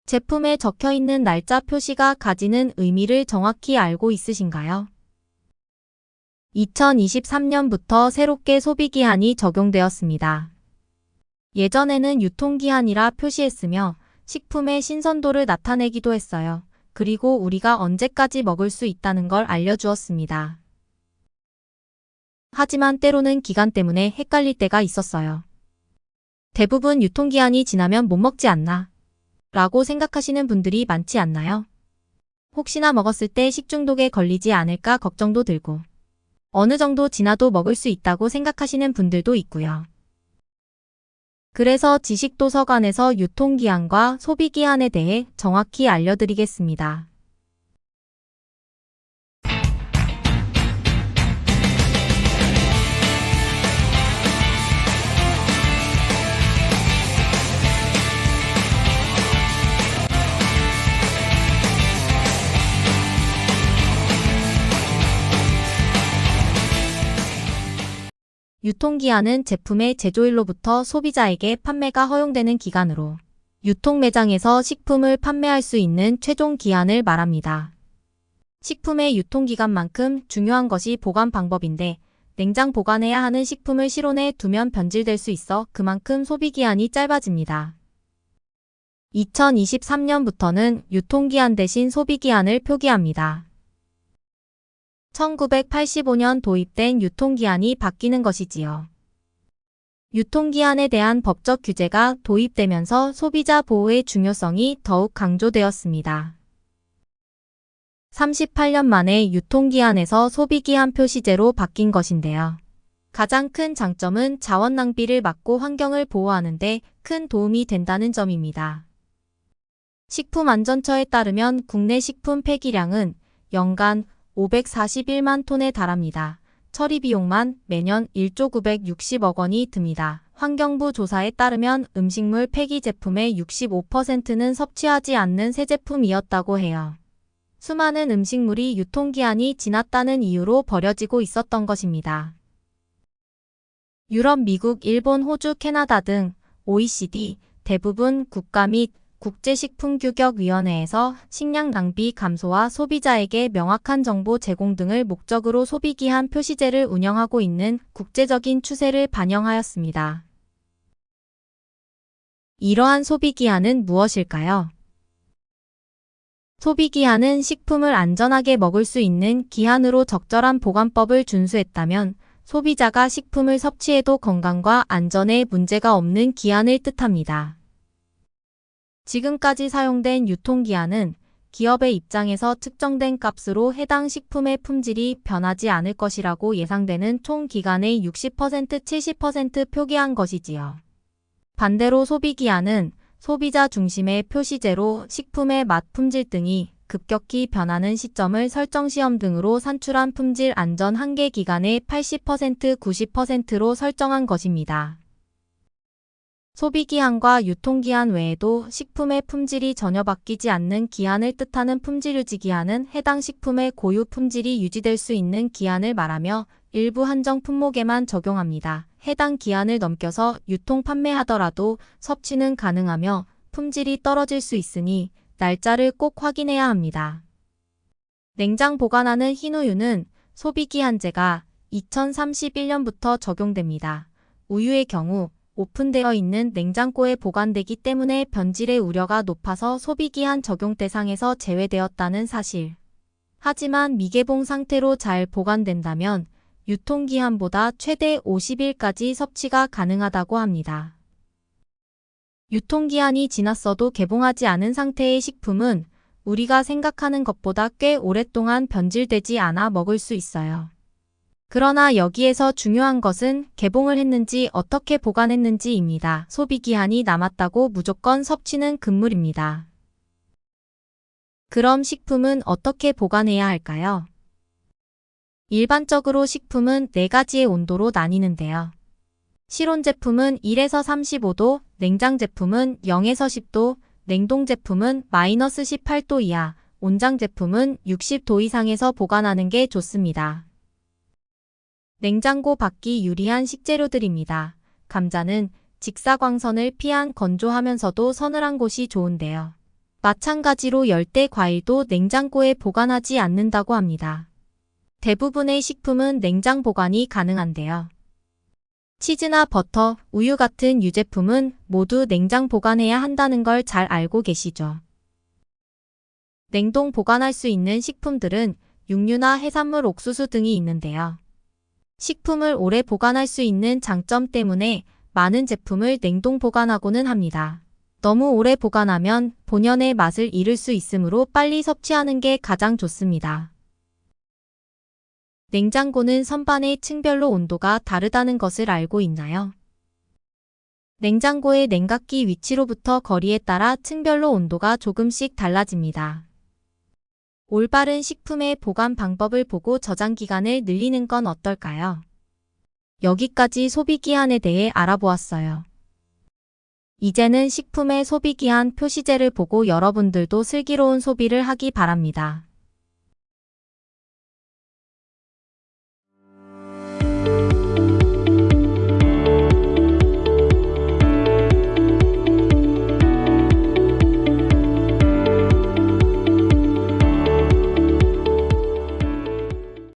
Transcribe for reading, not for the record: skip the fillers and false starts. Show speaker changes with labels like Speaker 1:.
Speaker 1: 제품에 적혀 있는 날짜 표시가 가지는 의미를 정확히 알고 있으신가요? 2023년부터 새롭게 소비기한이 적용되었습니다. 예전에는 유통기한이라 표시했으며 식품의 신선도를 나타내기도 했어요. 그리고 우리가 언제까지 먹을 수 있다는 걸 알려주었습니다. 하지만 때로는 기간 때문에 헷갈릴 때가 있었어요. 대부분 유통기한이 지나면 못 먹지 않나? 라고 생각하시는 분들이 많지 않나요? 혹시나 먹었을 때 식중독에 걸리지 않을까 걱정도 들고 어느 정도 지나도 먹을 수 있다고 생각하시는 분들도 있고요. 그래서 지식도서관에서 유통기한과 소비기한에 대해 정확히 알려드리겠습니다. 유통기한은 제품의 제조일로부터 소비자에게 판매가 허용되는 기간으로 유통 매장에서 식품을 판매할 수 있는 최종 기한을 말합니다. 식품의 유통기간만큼 중요한 것이 보관 방법인데 냉장 보관해야 하는 식품을 실온에 두면 변질될 수 있어 그만큼 소비기한이 짧아집니다. 2023년부터는 유통기한 대신 소비기한을 표기합니다. 1985년 도입된 유통기한이 바뀌는 것이지요. 유통기한에 대한 법적 규제가 도입되면서 소비자 보호의 중요성이 더욱 강조되었습니다. 38년 만에 유통기한에서 소비기한 표시제로 바뀐 것인데요. 가장 큰 장점은 자원 낭비를 막고 환경을 보호하는 데 큰 도움이 된다는 점입니다. 식품안전처에 따르면 국내 식품 폐기량은 연간 541만 톤에 달합니다. 처리 비용만 매년 1조 960억 원이 듭니다. 환경부 조사에 따르면 음식물 폐기 제품의 65%는 섭취하지 않는 새 제품이었다고 해요. 수많은 음식물이 유통기한이 지났다는 이유로 버려지고 있었던 것입니다. 유럽, 미국, 일본, 호주, 캐나다 등 OECD 대부분 국가 및 국제식품규격위원회에서 식량 낭비 감소와 소비자에게 명확한 정보 제공 등을 목적으로 소비기한 표시제를 운영하고 있는 국제적인 추세를 반영하였습니다. 이러한 소비기한은 무엇일까요? 소비기한은 식품을 안전하게 먹을 수 있는 기한으로 적절한 보관법을 준수했다면 소비자가 식품을 섭취해도 건강과 안전에 문제가 없는 기한을 뜻합니다. 지금까지 사용된 유통기한은 기업의 입장에서 측정된 값으로 해당 식품의 품질이 변하지 않을 것이라고 예상되는 총 기간의 60%, 70% 표기한 것이지요. 반대로 소비기한은 소비자 중심의 표시제로 식품의 맛, 품질 등이 급격히 변하는 시점을 설정 시험 등으로 산출한 품질 안전 한계 기간의 80%, 90%로 설정한 것입니다. 소비기한과 유통기한 외에도 식품의 품질이 전혀 바뀌지 않는 기한을 뜻하는 품질유지기한은 해당 식품의 고유 품질이 유지될 수 있는 기한을 말하며 일부 한정 품목에만 적용합니다. 해당 기한을 넘겨서 유통 판매하더라도 섭취는 가능하며 품질이 떨어질 수 있으니 날짜를 꼭 확인해야 합니다. 냉장 보관하는 흰우유는 소비기한제가 2031년부터 적용됩니다. 우유의 경우 오픈되어 있는 냉장고에 보관되기 때문에 변질의 우려가 높아서 소비기한 적용 대상에서 제외되었다는 사실. 하지만 미개봉 상태로 잘 보관된다면 유통기한보다 최대 50일까지 섭취가 가능하다고 합니다. 유통기한이 지났어도 개봉하지 않은 상태의 식품은 우리가 생각하는 것보다 꽤 오랫동안 변질되지 않아 먹을 수 있어요. 그러나 여기에서 중요한 것은 개봉을 했는지 어떻게 보관했는지입니다. 소비기한이 남았다고 무조건 섭취는 금물입니다. 그럼 식품은 어떻게 보관해야 할까요? 일반적으로 식품은 4가지의 온도로 나뉘는데요. 실온 제품은 1에서 35도, 냉장 제품은 0에서 10도, 냉동 제품은 마이너스 18도 이하, 온장 제품은 60도 이상에서 보관하는 게 좋습니다. 냉장고 밖이 유리한 식재료들입니다. 감자는 직사광선을 피한 건조하면서도 서늘한 곳이 좋은데요. 마찬가지로 열대 과일도 냉장고에 보관하지 않는다고 합니다. 대부분의 식품은 냉장 보관이 가능한데요. 치즈나 버터, 우유 같은 유제품은 모두 냉장 보관해야 한다는 걸 잘 알고 계시죠? 냉동 보관할 수 있는 식품들은 육류나 해산물, 옥수수 등이 있는데요. 식품을 오래 보관할 수 있는 장점 때문에 많은 제품을 냉동 보관하고는 합니다. 너무 오래 보관하면 본연의 맛을 잃을 수 있으므로 빨리 섭취하는 게 가장 좋습니다. 냉장고는 선반의 층별로 온도가 다르다는 것을 알고 있나요? 냉장고의 냉각기 위치로부터 거리에 따라 층별로 온도가 조금씩 달라집니다. 올바른 식품의 보관 방법을 보고 저장 기간을 늘리는 건 어떨까요? 여기까지 소비기한에 대해 알아보았어요. 이제는 식품의 소비기한 표시제를 보고 여러분들도 슬기로운 소비를 하기 바랍니다.